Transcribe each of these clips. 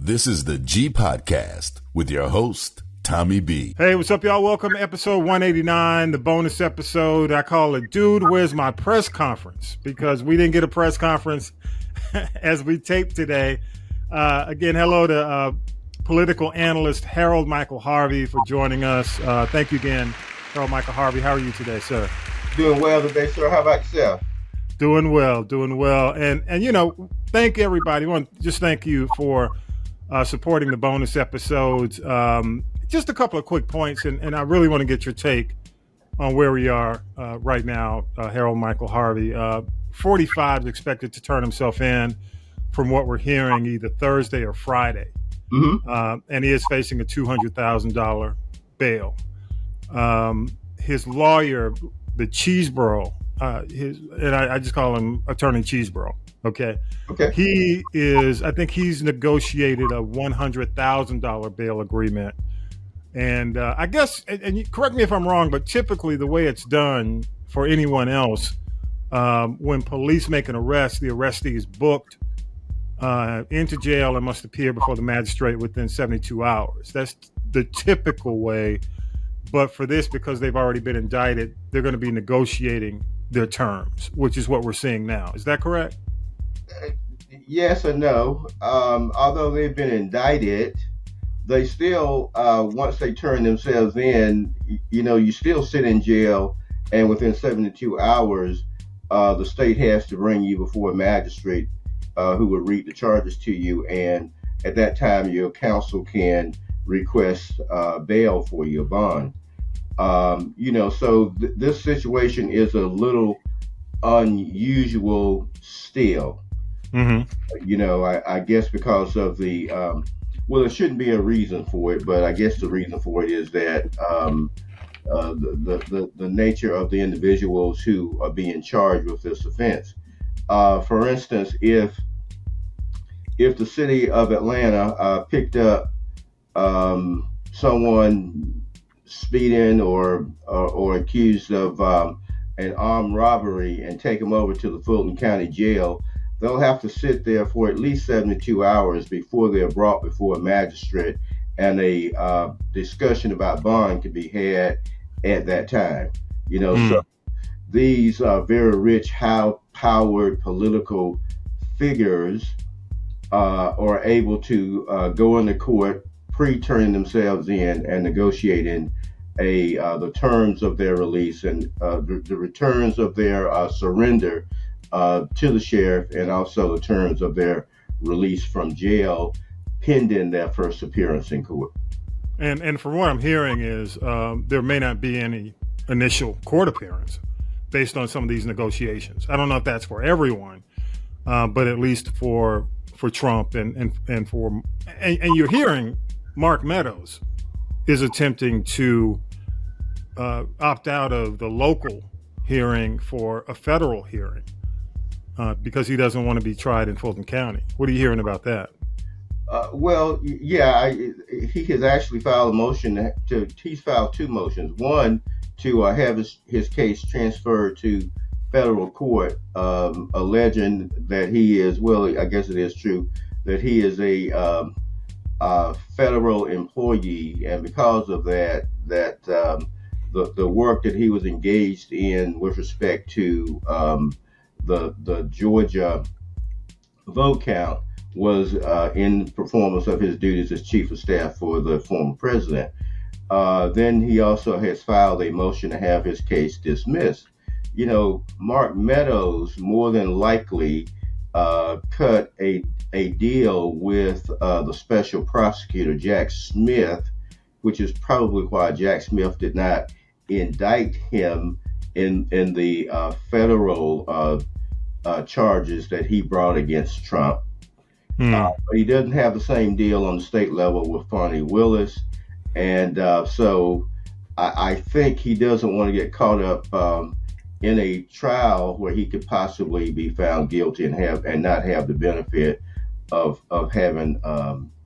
This is the G Podcast with your host, Tommy B. Hey, what's up, y'all? Welcome to episode 189, the bonus episode. I call it, Dude, Where's My Press Conference? Because we didn't get a press conference as we taped today. Again, hello to political analyst Harold Michael Harvey for joining us. Thank you again, Harold Michael Harvey. How are you today, sir? Doing well today, sir. How about yourself? Doing well. And you know, thank everybody. I want to just thank you for supporting the bonus episodes. Just a couple of quick points, and I really want to get your take on where we are right now, Harold Michael Harvey. 45 is expected to turn himself in from what we're hearing either Thursday or Friday. Mm-hmm. And he is facing a $200,000 bail. His lawyer, the CHESEBRO, I just call him Attorney CHESEBRO. Okay. I think he's negotiated a $100,000 bail agreement. And I guess, and you correct me if I'm wrong, but typically the way it's done for anyone else, when police make an arrest, the arrestee is booked into jail and must appear before the magistrate within 72 hours. That's the typical way. But for this, because they've already been indicted, they're going to be negotiating their terms, which is what we're seeing now. Is that correct? Yes or no. Although they've been indicted, they still, once they turn themselves in, you still sit in jail, and within 72 hours, the state has to bring you before a magistrate who will read the charges to you. And at that time, your counsel can request bail for your bond. So this situation is a little unusual still. Mm-hmm. I guess because of the, there shouldn't be a reason for it, but I guess the reason for it is that the nature of the individuals who are being charged with this offense. For instance, if the city of Atlanta picked up someone speeding or accused of an armed robbery and take them over to the Fulton County Jail, they'll have to sit there for at least 72 hours before they're brought before a magistrate, and a discussion about bond can be had at that time. So these very rich, high-powered political figures are able to go into court, pre-turning themselves in and negotiating the terms of their release and the returns of their surrender to the sheriff, and also the terms of their release from jail pending their first appearance in court. And from what I'm hearing is there may not be any initial court appearance based on some of these negotiations. I don't know if that's for everyone, but at least for Trump and you're hearing Mark Meadows is attempting to opt out of the local hearing for a federal hearing because he doesn't want to be tried in Fulton County. What are you hearing about that? He has actually filed a motion he's filed two motions. One, to have his case transferred to federal court, alleging that he is, I guess it is true, that he is a federal employee, and because of that the work that he was engaged in with respect to the Georgia vote count was in performance of his duties as chief of staff for the former president. Then he also has filed a motion to have his case dismissed. Mark Meadows more than likely cut a deal with the special prosecutor, Jack Smith, which is probably why Jack Smith did not indict him in the federal charges that he brought against Trump. But he doesn't have the same deal on the state level with Fani Willis. And so I think he doesn't want to get caught up in a trial where he could possibly be found guilty and not have the benefit of having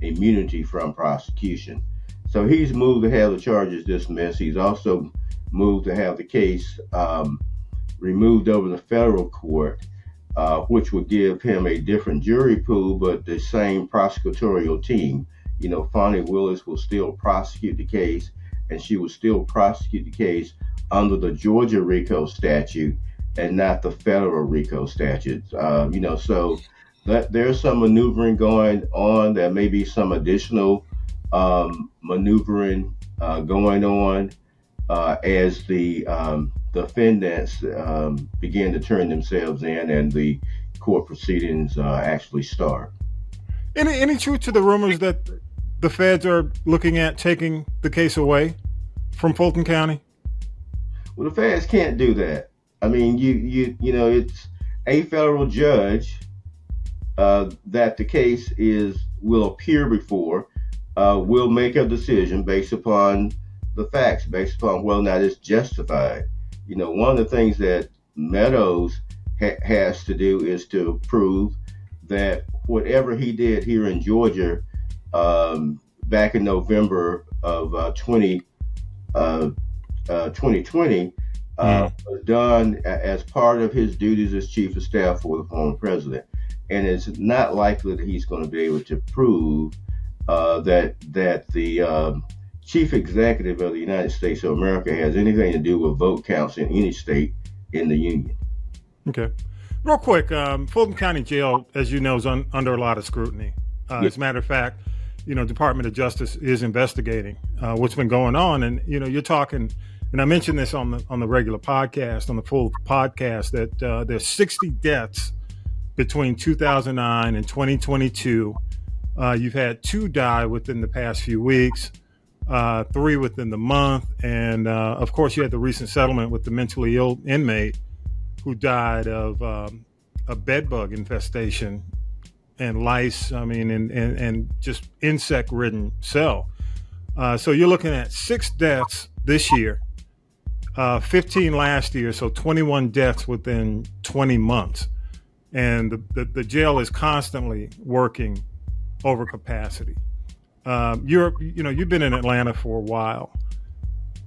immunity from prosecution. So he's moved to have the charges dismissed. He's also moved to have the case removed over the federal court. which would give him a different jury pool, but the same prosecutorial team. Fonnie Willis will still prosecute the case, and she will still prosecute the case under the Georgia RICO statute and not the federal RICO statute. So that there's some maneuvering going on. There may be some additional maneuvering going on as the defendants begin to turn themselves in and the court proceedings actually start. Any truth to the rumors that the feds are looking at taking the case away from Fulton County? Well, the feds can't do that. I mean, it's a federal judge that the case will appear before, will make a decision based upon the facts, based upon whether or not it's justified. One of the things that Meadows has to do is to prove that whatever he did here in Georgia back in November of 2020 was done as part of his duties as chief of staff for the former president. And it's not likely that he's going to be able to prove that the chief executive of the United States of America has anything to do with vote counts in any state in the union. Okay. Real quick, Fulton County Jail, as you know, is under a lot of scrutiny. As a matter of fact, Department of Justice is investigating what's been going on. And, you're talking, and I mentioned this on the regular podcast, on the full podcast, that there's 60 deaths between 2009 and 2022. You've had 2 die within the past few weeks, 3 within the month. And, of course, you had the recent settlement with the mentally ill inmate who died of a bedbug infestation and lice, and just insect-ridden cell. So you're looking at 6 deaths this year, 15 last year, so 21 deaths within 20 months. And the jail is constantly working over capacity. You've been in Atlanta for a while.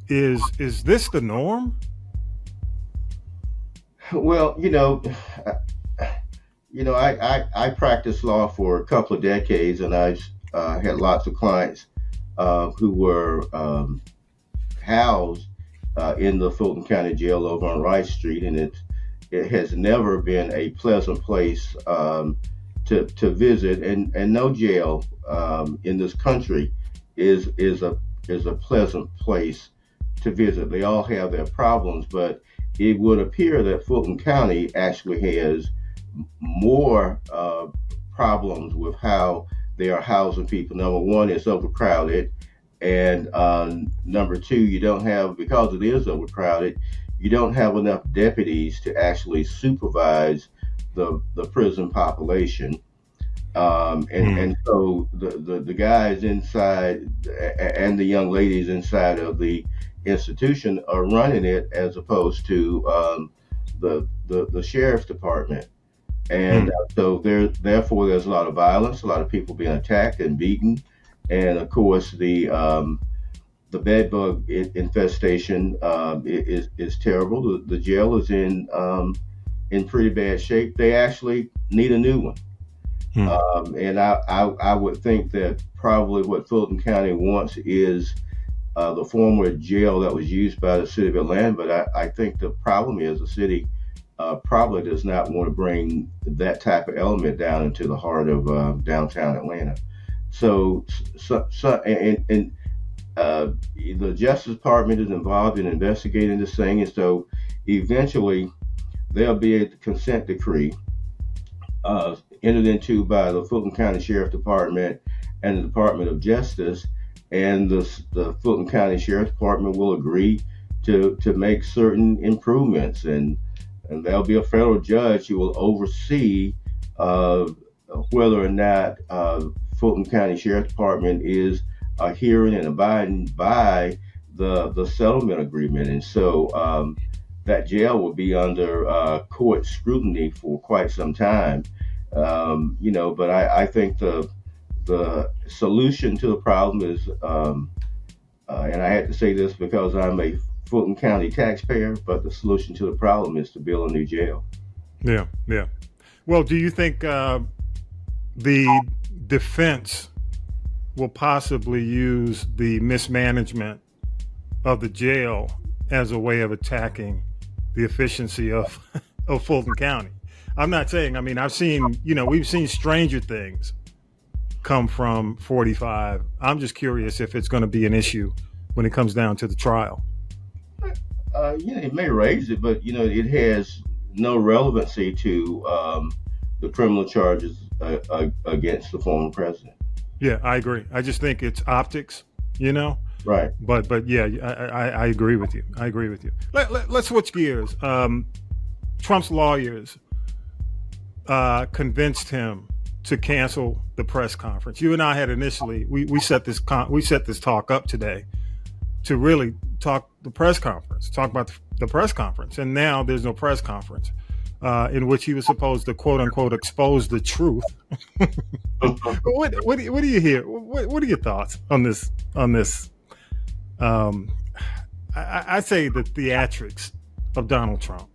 Is this the norm? Well, I practiced law for a couple of decades, and I had lots of clients who were housed in the Fulton County Jail over on Rice Street, and it has never been a pleasant place to visit, and no jail in this country is a pleasant place to visit. They all have their problems, but it would appear that Fulton County actually has more problems with how they are housing people. Number one, it's overcrowded. And number two, you don't have, because it is overcrowded, you don't have enough deputies to actually supervise the prison population. And so the guys inside and the young ladies inside of the institution are running it as opposed to the sheriff's department. And so therefore there's a lot of violence, a lot of people being attacked and beaten. And of course the bedbug infestation is terrible. The jail is in pretty bad shape. They actually need a new one. And I would think that probably what Fulton County wants is the former jail that was used by the city of Atlanta. But I think the problem is the city probably does not want to bring that type of element down into the heart of downtown Atlanta. So the Justice Department is involved in investigating this thing, and so eventually there'll be a consent decree entered into by the Fulton County Sheriff Department and the Department of Justice, and the Fulton County Sheriff Department will agree to make certain improvements, and there'll be a federal judge who will oversee whether or not Fulton County Sheriff Department is adhering and abiding by the settlement agreement. And so that jail will be under court scrutiny for quite some time. But I think the solution to the problem is, and I had to say this because I'm a Fulton County taxpayer, but the solution to the problem is to build a new jail. Yeah. Well, do you think the defense will possibly use the mismanagement of the jail as a way of attacking the efficiency of Fulton County? I'm not saying, I mean, I've seen, we've seen stranger things come from 45. I'm just curious if it's going to be an issue when it comes down to the trial. It may raise it, but it has no relevancy to the criminal charges against the former president. Yeah, I agree. I just think it's optics, Right. But yeah, I agree with you. I agree with you. Let's switch gears. Trump's lawyers convinced him to cancel the press conference. You and I had initially we set this talk up today to really talk about the press conference, and now there's no press conference in which he was supposed to quote unquote expose the truth. What do you hear? What are your thoughts on this? I say the theatrics of Donald Trump.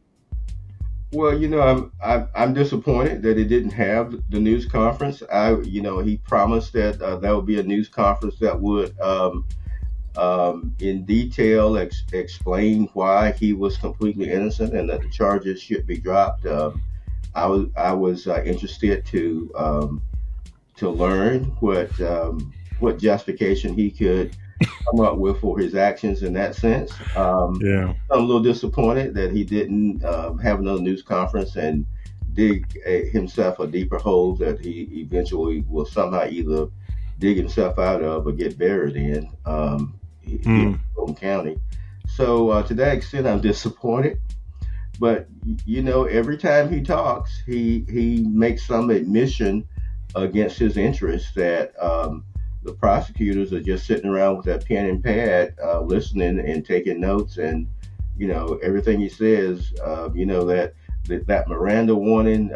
Well, I'm disappointed that it didn't have the news conference. He promised that there would be a news conference that would, in detail, explain why he was completely innocent and that the charges should be dropped. I was interested to learn what justification he could come up with for his actions in that sense. I'm a little disappointed that he didn't have another news conference and dig himself a deeper hole that he eventually will somehow either dig himself out of or get buried in Fulton County. So to that extent, I'm disappointed. But every time he talks, he makes some admission against his interests that the prosecutors are just sitting around with that pen and pad, listening and taking notes, and everything he says, that Miranda warning,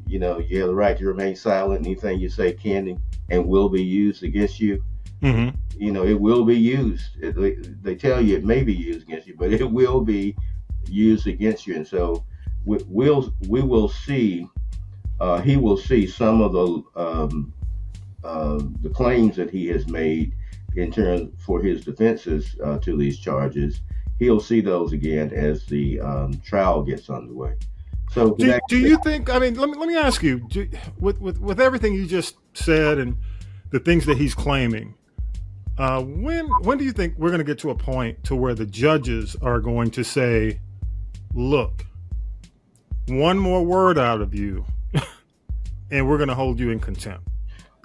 you have the right to remain silent. Anything you say can and will be used against you. Mm-hmm. It will be used. They tell you it may be used against you, but it will be used against you. And so we will see. He will see some of the claims that he has made in terms for his defenses to these charges. He'll see those again as the trial gets underway. So, do you think? I mean, let me ask you, with everything you just said and the things that he's claiming, when do you think we're going to get to a point to where the judges are going to say, "Look, one more word out of you, and we're going to hold you in contempt"?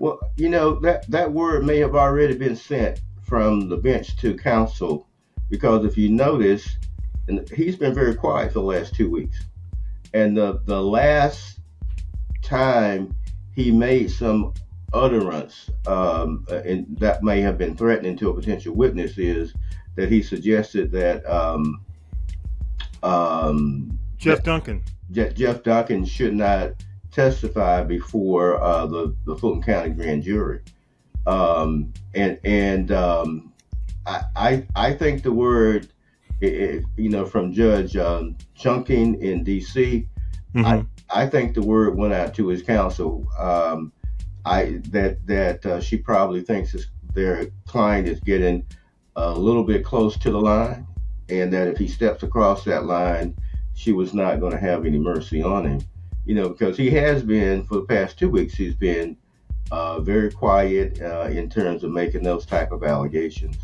Well, that word may have already been sent from the bench to counsel, because if you notice, and he's been very quiet for the last 2 weeks. And the last time he made some utterance, and that may have been threatening to a potential witness, is that he suggested that Jeff Duncan should not testify before the Fulton County grand jury, I think the word, from Judge Chunking in D.C., mm-hmm. I think the word went out to his counsel. That she probably thinks their client is getting a little bit close to the line, and that if he steps across that line, she was not going to have any mercy on him. Because he has been, for the past 2 weeks, he's been very quiet in terms of making those type of allegations.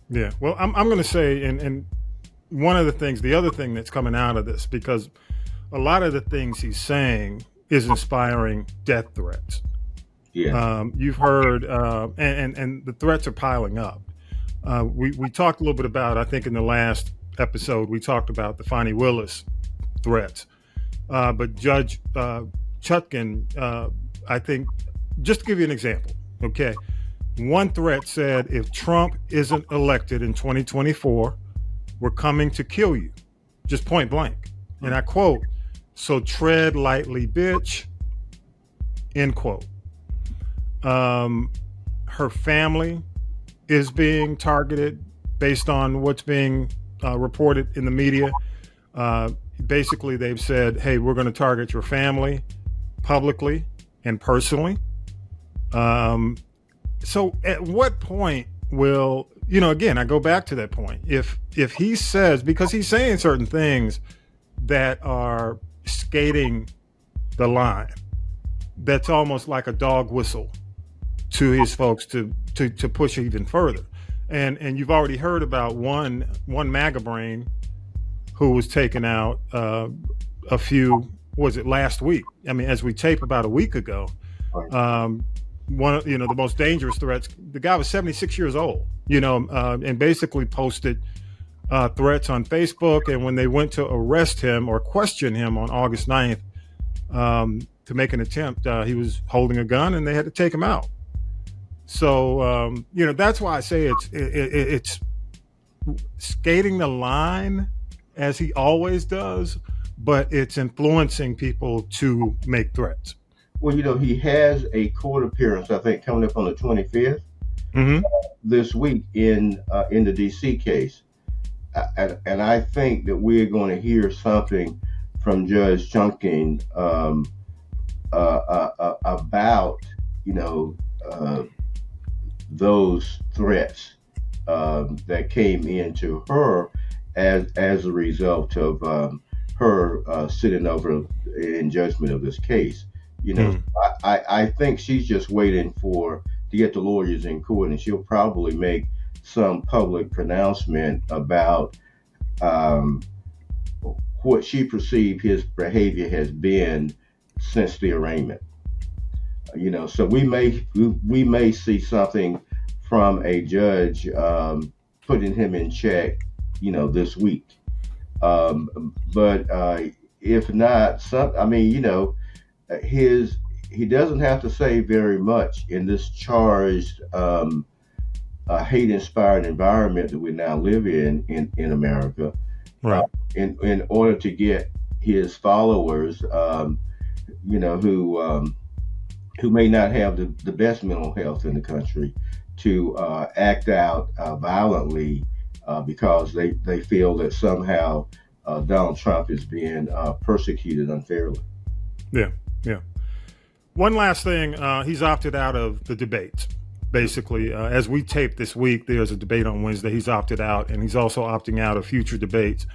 Yeah, well, I'm going to say, and one of the other thing that's coming out of this, because a lot of the things he's saying is inspiring death threats. Yeah. You've heard, and the threats are piling up. We talked a little bit about, I think in the last episode, we talked about the Fani Willis threats. But Judge Chutkin, I think, just to give you an example, okay, one threat said, if Trump isn't elected in 2024, we're coming to kill you, just point blank. And I quote, "So tread lightly, bitch," end quote. Her family is being targeted based on what's being reported in the media. Basically, they've said, hey, we're going to target your family publicly and personally. So at what point will, again, I go back to that point. If he says, because he's saying certain things that are skating the line, that's almost like a dog whistle to his folks to push even further. And you've already heard about one MAGA brain who was taken out last week? I mean, as we tape about a week ago. One of the most dangerous threats. The guy was 76 years old, and basically posted threats on Facebook. And when they went to arrest him or question him on August 9th to make an attempt, he was holding a gun, and they had to take him out. So that's why I say it's skating the line as he always does, but it's influencing people to make threats. Well, he has a court appearance, I think, coming up on the 25th this week in the D.C. case. And I think that we're going to hear something from Judge Chunking about, those threats that came into her as a result of her sitting over in judgment of this case. I think she's just waiting to get the lawyers in court, and she'll probably make some public pronouncement about what she perceived his behavior has been since the arraignment. So we may see something from a judge putting him in check, this week. But if not, he doesn't have to say very much in this charged hate-inspired environment that we now live in America. Right. In order to get his followers, who may not have the best mental health in the country, to act out violently because they feel that somehow Donald Trump is being persecuted unfairly. Yeah. One last thing, he's opted out of the debates. Basically, as we tape this week, there's a debate on Wednesday. He's opted out, and he's also opting out of future debates.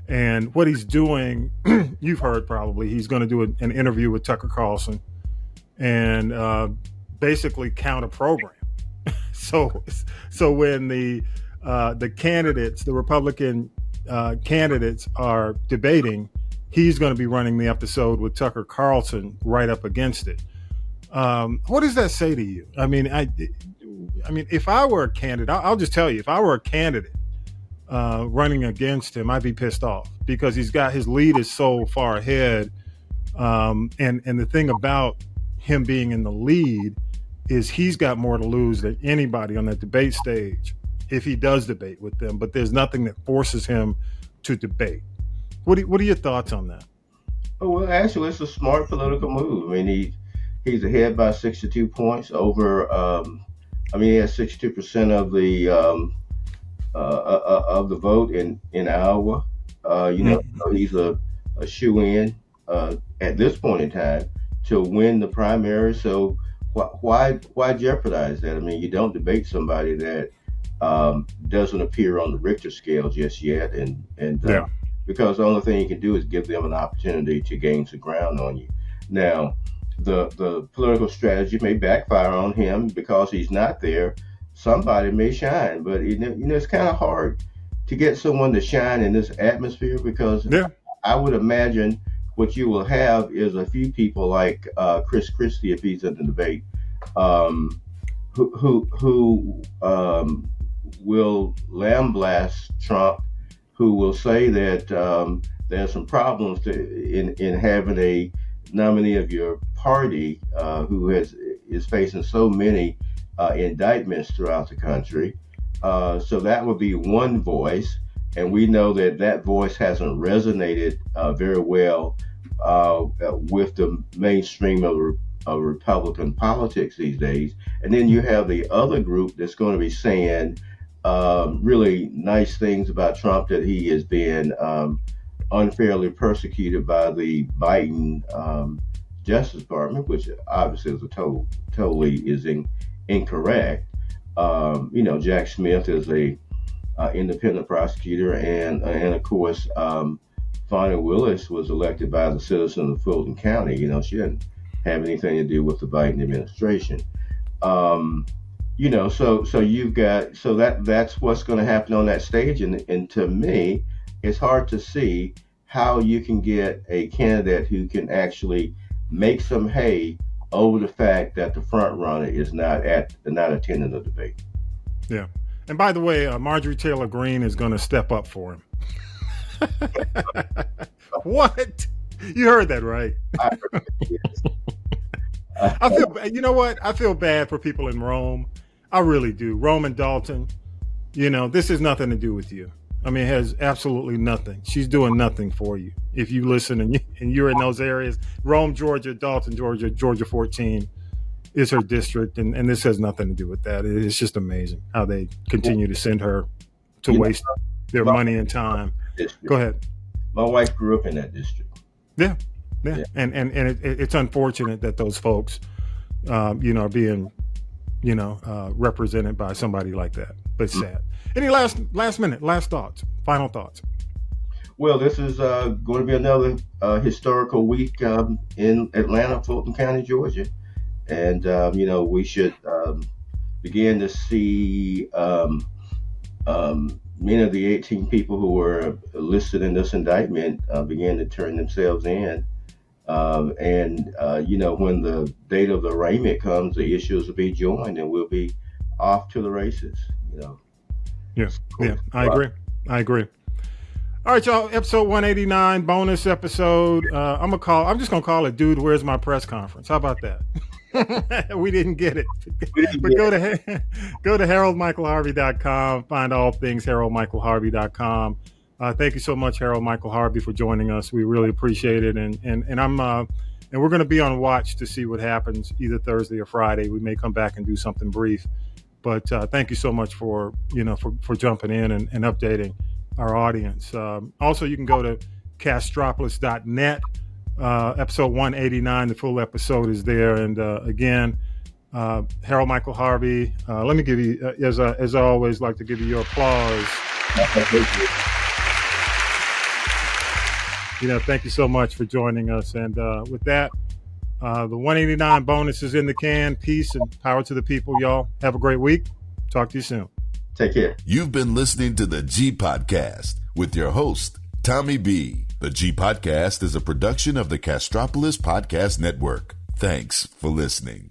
And what he's doing, you've heard probably, he's going to do an interview with Tucker Carlson and basically counter program. So when the candidates, the Republican candidates are debating, he's going to be running the episode with Tucker Carlson right up against it. What does that say to you? I mean, if I were a candidate, I'll just tell you, if I were a candidate running against him, I'd be pissed off because his lead is so far ahead. And the thing about him being in the lead is he's got more to lose than anybody on that debate stage if he does debate with them. But there's nothing that forces him to debate. What are your thoughts on that? Oh, well, actually, it's a smart political move. I mean, he's ahead by 62 points over. He has 62% of the vote in Iowa. So he's a shoe-in at this point in time to win the primary. So why jeopardize that? I mean, you don't debate somebody that doesn't appear on the Richter scale just yet, because the only thing you can do is give them an opportunity to gain some ground on you. Now, the political strategy may backfire on him because he's not there. Somebody may shine, but it's kind of hard to get someone to shine in this atmosphere because I would imagine what you will have is a few people like Chris Christie, if he's in the debate, who will lambaste Trump, who will say that there's some problems in having a nominee of your party who is facing so many indictments throughout the country. So that would be one voice, and we know that voice hasn't resonated very well with the mainstream of Republican politics these days. And then you have the other group that's going to be saying really nice things about Trump, that he is being unfairly persecuted by the Biden Justice Department, which obviously is totally is incorrect. Jack Smith is a independent prosecutor, and of course, Fonda Willis was elected by the citizens of Fulton County. She didn't have anything to do with the Biden administration. So that's what's going to happen on that stage, and to me, it's hard to see how you can get a candidate who can actually make some hay over the fact that the front runner is not attending the debate. Yeah. And by the way, Marjorie Taylor Greene is going to step up for him. What? You heard that, right? I heard that, yes. You know what? I feel bad for people in Rome. I really do. Rome and Dalton, this has nothing to do with you. I mean, it has absolutely nothing. She's doing nothing for you. If you listen and you're in those areas, Rome, Georgia, Dalton, Georgia, Georgia 14 is her district. And this has nothing to do with that. It's just amazing how they continue to send her to waste their money and time. Go ahead. My wife grew up in that district. Yeah. And it's unfortunate that those folks, are being, represented by somebody like that. But it's sad. Any last thoughts, final thoughts? Well, this is going to be another historical week in Atlanta, Fulton County, Georgia. And, we should begin to see many of the 18 people who were listed in this indictment begin to turn themselves in. When the date of the arraignment comes, the issues will be joined and we'll be off to the races, Yeah, I agree. All right, y'all, episode 189, bonus episode. I'm just going to call it, Dude, Where's My Press Conference? How about that? We didn't get it. But go to HaroldMichaelHarvey.com. Find all things HaroldMichaelHarvey.com. Thank you so much, Harold Michael Harvey, for joining us. We really appreciate it. And we're going to be on watch to see what happens either Thursday or Friday. We may come back and do something brief. But thank you so much for jumping in and updating our audience. Also, you can go to castropolis.net. Episode 189, the full episode is there. And again, Harold Michael Harvey, let me give you, as I always like to give you your applause. Thank you so much for joining us. And with that, the 189 bonus is in the can. Peace and power to the people, y'all. Have a great week. Talk to you soon. Take care. You've been listening to the G Podcast with your host, Tommy B. The G Podcast is a production of the Castropolis Podcast Network. Thanks for listening.